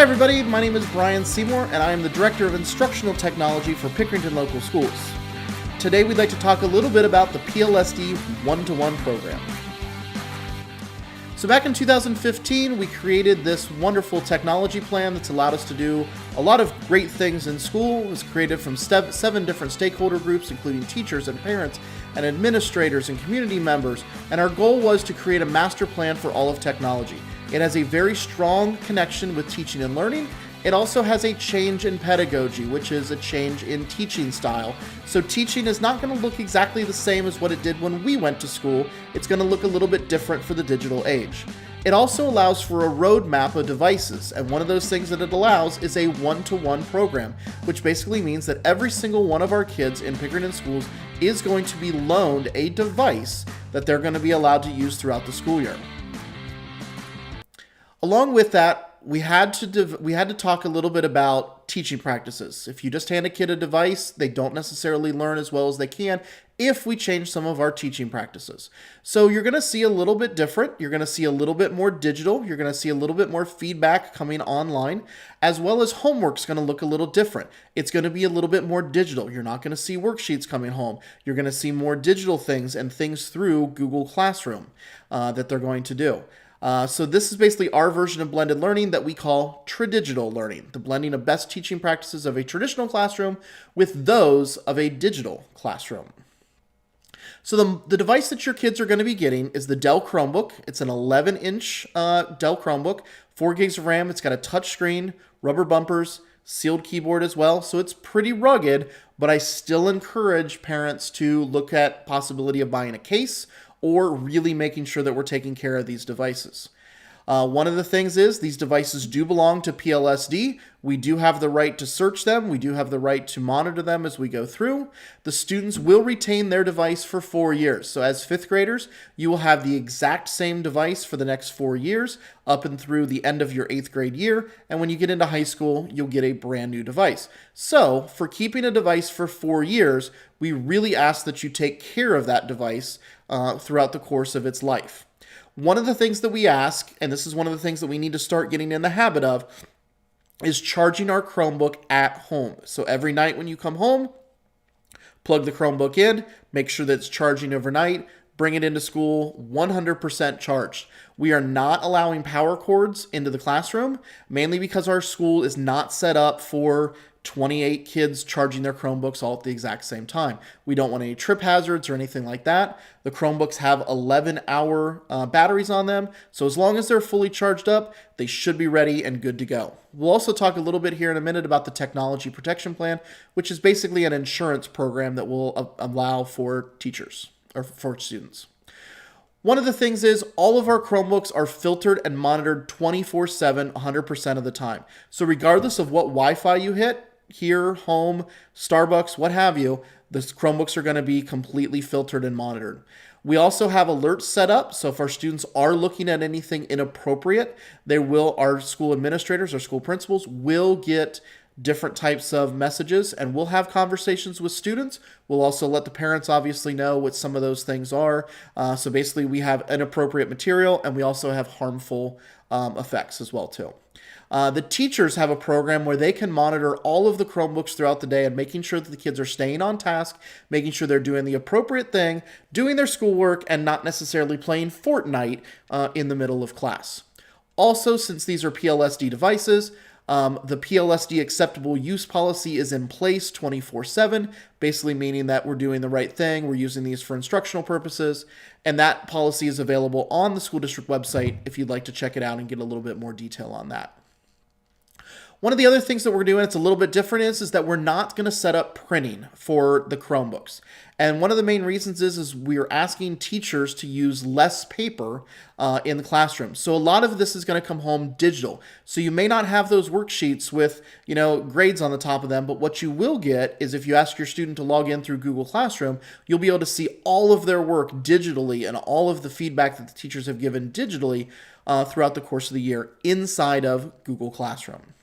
everybody, my name is Brian Seymour and I am the Director of Instructional Technology for Pickerington Local Schools. Today we'd like to talk a little bit about the PLSD one-to-one program. So back in 2015, we created this wonderful technology plan that's allowed us to do a lot of great things in school. It was created from 7 different stakeholder groups, including teachers and parents and administrators and community members. And our goal was to create a master plan for all of technology. It has a very strong connection with teaching and learning. It also has a change in pedagogy, which is a change in teaching style. So teaching is not going to look exactly the same as what it did when we went to school. It's going to look a little bit different for the digital age. It also allows for a roadmap of devices, and one of those things that it allows is a one-to-one program, which basically means that every single one of our kids in Pickerington Schools is going to be loaned a device that they're going to be allowed to use throughout the school year. Along with that, we had to talk a little bit about teaching practices. If you just hand a kid a device, they don't necessarily learn as well as they can if we change some of our teaching practices. So you're going to see a little bit different. You're going to see a little bit more digital. You're going to see a little bit more feedback coming online, as well as homework's going to look a little different. It's going to be a little bit more digital. You're not going to see worksheets coming home. You're going to see more digital things and things through Google Classroom that they're going to do. So this is basically our version of blended learning that we call tradigital learning, the blending of best teaching practices of a traditional classroom with those of a digital classroom. So the device that your kids are going to be getting is the Dell Chromebook. It's an 11-inch Dell Chromebook, 4 gigs of RAM. It's got a touch screen, rubber bumpers, sealed keyboard as well. So it's pretty rugged, but I still encourage parents to look at possibility of buying a case or really making sure that we're taking care of these devices. One of the things is these devices do belong to PLSD. We do have the right to search them. We do have the right to monitor them as we go through. The students will retain their device for 4 years. So as 5th graders, you will have the exact same device for the next 4 years up and through the end of your 8th grade year. And when you get into high school, you'll get a brand new device. So for keeping a device for 4 years, we really ask that you take care of that device throughout the course of its life. One of the things that we ask, and this is one of the things that we need to start getting in the habit of, is charging our Chromebook at home. So every night when you come home, plug the Chromebook in, make sure that it's charging overnight, bring it into school 100% charged. We are not allowing power cords into the classroom, mainly because our school is not set up for 28 kids charging their Chromebooks all at the exact same time. We don't want any trip hazards or anything like that. The Chromebooks have 11-hour batteries on them, so as long as they're fully charged up, they should be ready and good to go. We'll also talk a little bit here in a minute about the Technology Protection Plan, which is basically an insurance program that will allow for teachers or for students. One of the things is all of our Chromebooks are filtered and monitored 24/7, 100% of the time. So regardless of what Wi-Fi you hit, here, home, Starbucks, what have you, the Chromebooks are going to be completely filtered and monitored. We also have alerts set up, so if our students are looking at anything inappropriate, our school administrators, our school principals will get different types of messages, and we'll have conversations with students. We'll also let the parents obviously know what some of those things are. So basically we have inappropriate material, and we also have harmful effects as well too. The teachers have a program where they can monitor all of the Chromebooks throughout the day and making sure that the kids are staying on task, making sure they're doing the appropriate thing, doing their schoolwork, and not necessarily playing Fortnite in the middle of class. Also, since these are PLSD devices, the PLSD acceptable use policy is in place 24/7, basically meaning that we're doing the right thing. We're using these for instructional purposes, and that policy is available on the school district website if you'd like to check it out and get a little bit more detail on that. One of the other things that we're doing, it's a little bit different, is that we're not going to set up printing for the Chromebooks. And one of the main reasons is we're asking teachers to use less paper in the classroom. So a lot of this is going to come home digital. So you may not have those worksheets with, grades on the top of them, but what you will get is if you ask your student to log in through Google Classroom, you'll be able to see all of their work digitally and all of the feedback that the teachers have given digitally throughout the course of the year inside of Google Classroom.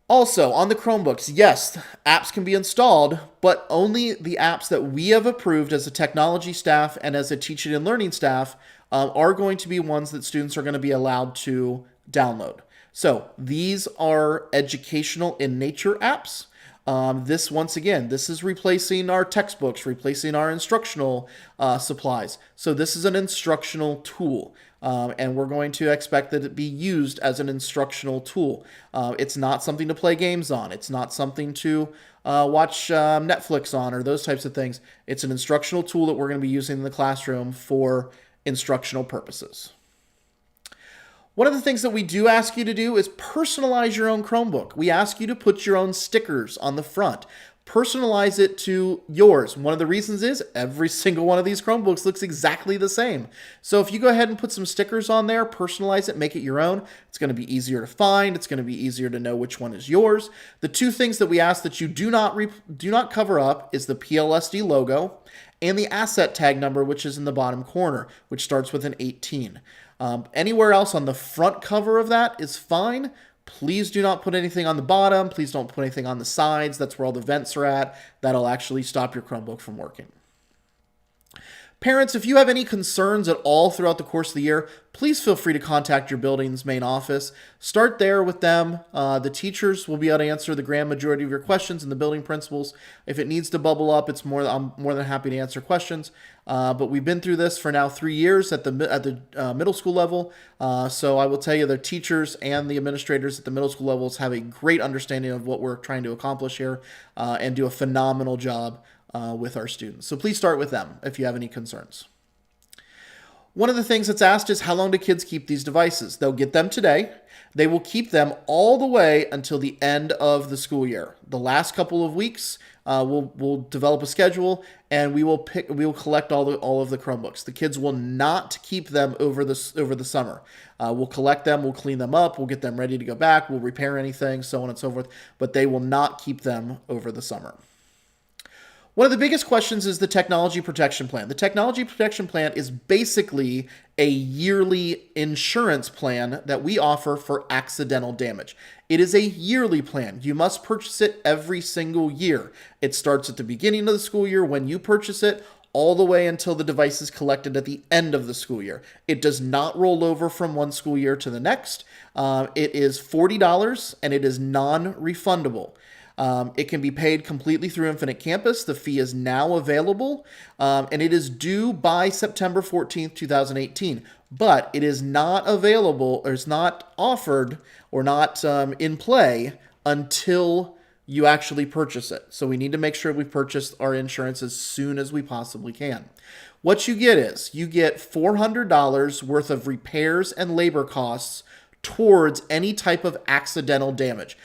Also, on the Chromebooks, yes, apps can be installed, but only the apps that we have approved as a technology staff and as a teaching and learning staff are going to be ones that students are going to be allowed to download. So these are educational in nature apps. This, once again, this is replacing our textbooks, replacing our instructional supplies. So this is an instructional tool. And we're going to expect that it be used as an instructional tool. It's not something to play games on. It's not something to watch Netflix on or those types of things. It's an instructional tool that we're going to be using in the classroom for instructional purposes. One of the things that we do ask you to do is personalize your own Chromebook. We ask you to put your own stickers on the front. Personalize it to yours. One of the reasons is every single one of these Chromebooks looks exactly the same. So if you go ahead and put some stickers on there, personalize it, make it your own, it's going to be easier to find. It's going to be easier to know which one is yours. The two things that we ask that you do not cover up is the PLSD logo and the asset tag number, which is in the bottom corner, which starts with an 18. Anywhere else on the front cover of that is fine. Please do not put anything on the bottom. Please don't put anything on the sides. That's where all the vents are at. That'll actually stop your Chromebook from working. Parents, if you have any concerns at all throughout the course of the year, please feel free to contact your building's main office. Start there with them. The teachers will be able to answer the grand majority of your questions, and the building principals. If it needs to bubble up, I'm more than happy to answer questions. But we've been through this for now 3 years at the middle school level. So I will tell you, the teachers and the administrators at the middle school levels have a great understanding of what we're trying to accomplish here and do a phenomenal job with our students. So please start with them if you have any concerns. One of the things that's asked is, how long do kids keep these devices? They'll get them today. They will keep them all the way until the end of the school year. The last couple of weeks, we'll develop a schedule, and we will collect all of the Chromebooks. The kids will not keep them over the summer. We'll collect them, we'll clean them up, we'll get them ready to go back, we'll repair anything, so on and so forth. But they will not keep them over the summer. One of the biggest questions is the Technology Protection Plan. The Technology Protection Plan is basically a yearly insurance plan that we offer for accidental damage. It is a yearly plan. You must purchase it every single year. It starts at the beginning of the school year when you purchase it, all the way until the device is collected at the end of the school year. It does not roll over from one school year to the next. It is $40 and it is non-refundable. It can be paid completely through Infinite Campus. The fee is now available, and it is due by September 14th, 2018. But it is not available, or it's not offered, or not in play until you actually purchase it. So we need to make sure we purchase our insurance as soon as we possibly can. What you get is, you get $400 worth of repairs and labor costs towards any type of accidental damage.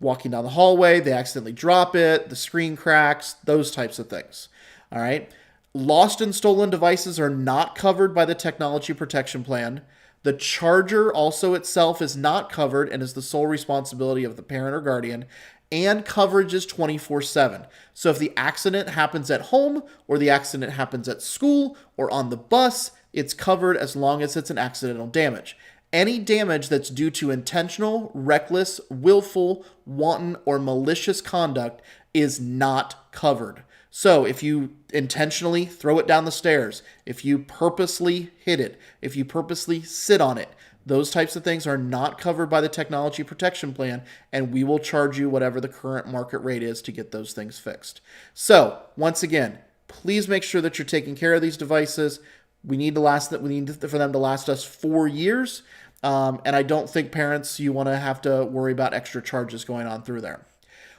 Walking down the hallway, they accidentally drop it, the screen cracks, those types of things. All right. Lost and stolen devices are not covered by the Technology Protection Plan. The charger also itself is not covered and is the sole responsibility of the parent or guardian. And coverage is 24/7. So if the accident happens at home, or the accident happens at school, or on the bus, it's covered as long as it's an accidental damage. Any damage that's due to intentional, reckless, willful, wanton, or malicious conduct is not covered. So if you intentionally throw it down the stairs, if you purposely hit it, if you purposely sit on it, those types of things are not covered by the Technology Protection Plan, and we will charge you whatever the current market rate is to get those things fixed. So once again, please make sure that you're taking care of these devices. We need for them to last us 4 years. And I don't think, parents, you want to have to worry about extra charges going on through there.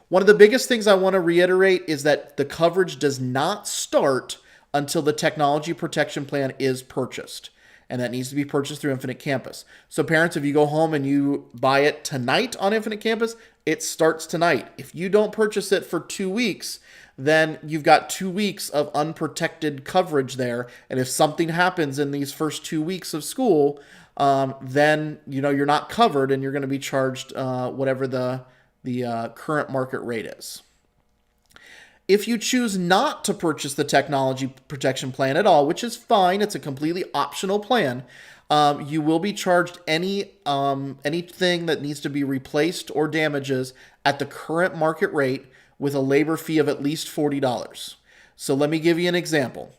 One of the biggest things I want to reiterate is that the coverage does not start until the Technology Protection Plan is purchased. And that needs to be purchased through Infinite Campus. So parents, if you go home and you buy it tonight on Infinite Campus, it starts tonight. If you don't purchase it for 2 weeks, then you've got 2 weeks of unprotected coverage there. And if something happens in these first 2 weeks of school, then you're not covered, and you're going to be charged whatever the current market rate is. If you choose not to purchase the Technology Protection Plan at all, which is fine, it's a completely optional plan, you will be charged anything that needs to be replaced or damages at the current market rate with a labor fee of at least $40. So let me give you an example.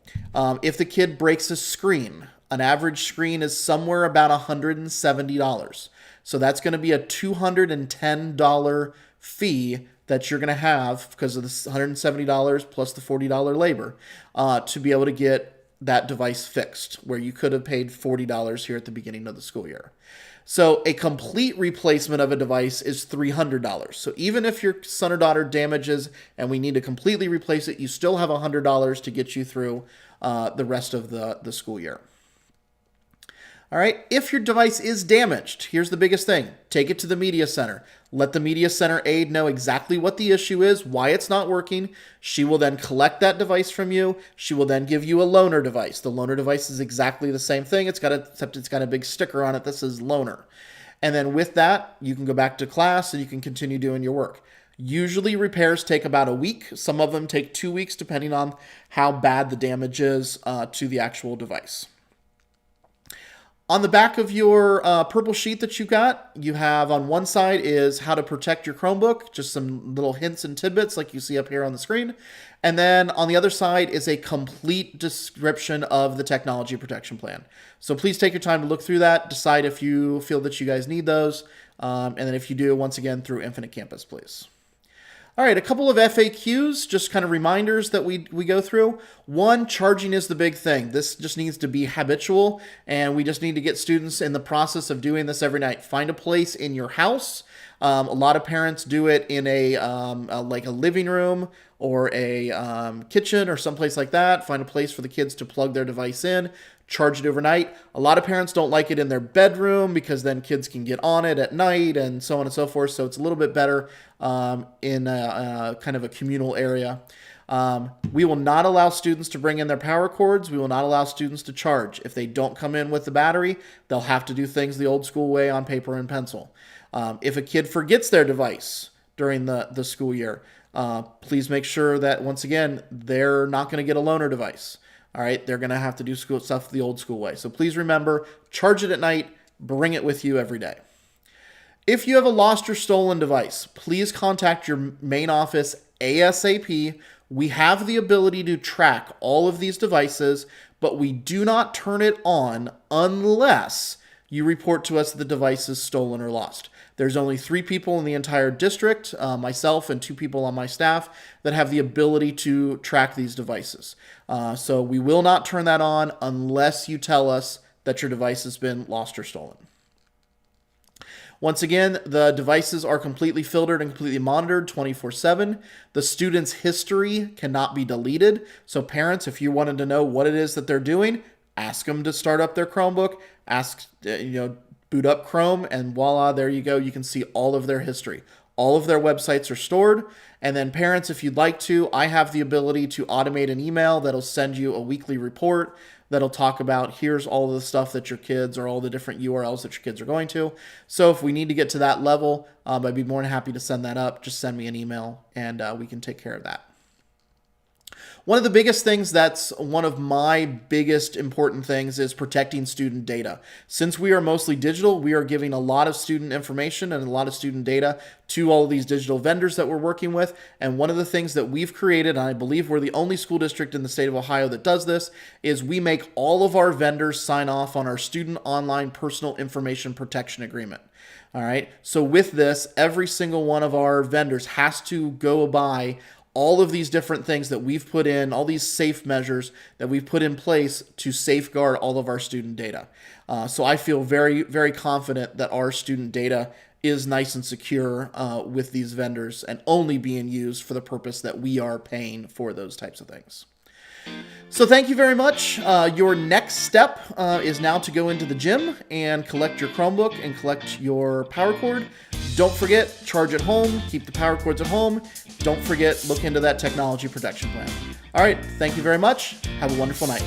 If the kid breaks a screen An average screen is somewhere about $170. So that's going to be a $210 fee that you're going to have because of this $170 plus the $40 labor to be able to get that device fixed, where you could have paid $40 here at the beginning of the school year. So a complete replacement of a device is $300. So even if your son or daughter damages and we need to completely replace it, you still have $100 to get you through the rest of the school year. All right, if your device is damaged, here's the biggest thing. Take it to the media center. Let the media center aide know exactly what the issue is, why it's not working. She will then collect that device from you. She will then give you a loaner device. The loaner device is exactly the same thing, except it's got a big sticker on it that says loaner. And then with that, you can go back to class and you can continue doing your work. Usually repairs take about a week. Some of them take 2 weeks, depending on how bad the damage is to the actual device. On the back of your purple sheet that you got, you have on one side is how to protect your Chromebook, just some little hints and tidbits like you see up here on the screen. And then on the other side is a complete description of the technology protection plan. So please take your time to look through that, decide if you feel that you guys need those, and then if you do, once again, through Infinite Campus, please. All right, a couple of FAQs, just kind of reminders that we go through. One, charging is the big thing. This just needs to be habitual, and we just need to get students in the process of doing this every night. Find a place in your house. A lot of parents do it in like a living room or a kitchen or someplace like that. Find a place for the kids to plug their device in, charge it overnight. A lot of parents don't like it in their bedroom because then kids can get on it at night and so on and so forth. So it's a little bit better in a kind of a communal area. We will not allow students to bring in their power cords. We will not allow students to charge. If they don't come in with the battery, they'll have to do things the old school way on paper and pencil. If a kid forgets their device during the school year, please make sure that, once again, they're not going to get a loaner device. All right, they're going to have to do school stuff the old school way. So please remember, charge it at night, bring it with you every day. If you have a lost or stolen device, please contact your main office ASAP. We have the ability to track all of these devices, but we do not turn it on unless you report to us that the device is stolen or lost. There's only 3 people in the entire district, myself and 2 people on my staff, that have the ability to track these devices. So we will not turn that on unless you tell us that your device has been lost or stolen. Once again, the devices are completely filtered and completely monitored 24/7. The student's history cannot be deleted. So parents, if you wanted to know what it is that they're doing, ask them to start up their Chromebook, boot up Chrome, and voila, there you go. You can see all of their history. All of their websites are stored. And then parents, if you'd like to, I have the ability to automate an email that'll send you a weekly report that'll talk about here's all the stuff that your kids, or all the different URLs that your kids are going to. So if we need to get to that level, I'd be more than happy to send that up. Just send me an email and we can take care of that. One of the biggest things that's one of my biggest important things is protecting student data. Since we are mostly digital, we are giving a lot of student information and a lot of student data to all of these digital vendors that we're working with. And one of the things that we've created, and I believe we're the only school district in the state of Ohio that does this, is we make all of our vendors sign off on our Student Online Personal Information Protection Agreement. All right. So with this, every single one of our vendors has to go by all of these different things that we've put in, all these safe measures that we've put in place to safeguard all of our student data. So I feel very, very confident that our student data is nice and secure with these vendors and only being used for the purpose that we are paying for those types of things. So thank you very much. Your next step is now to go into the gym and collect your Chromebook and collect your power cord. Don't forget, charge at home, keep the power cords at home. Don't forget, look into that technology protection plan. All right, thank you very much. Have a wonderful night.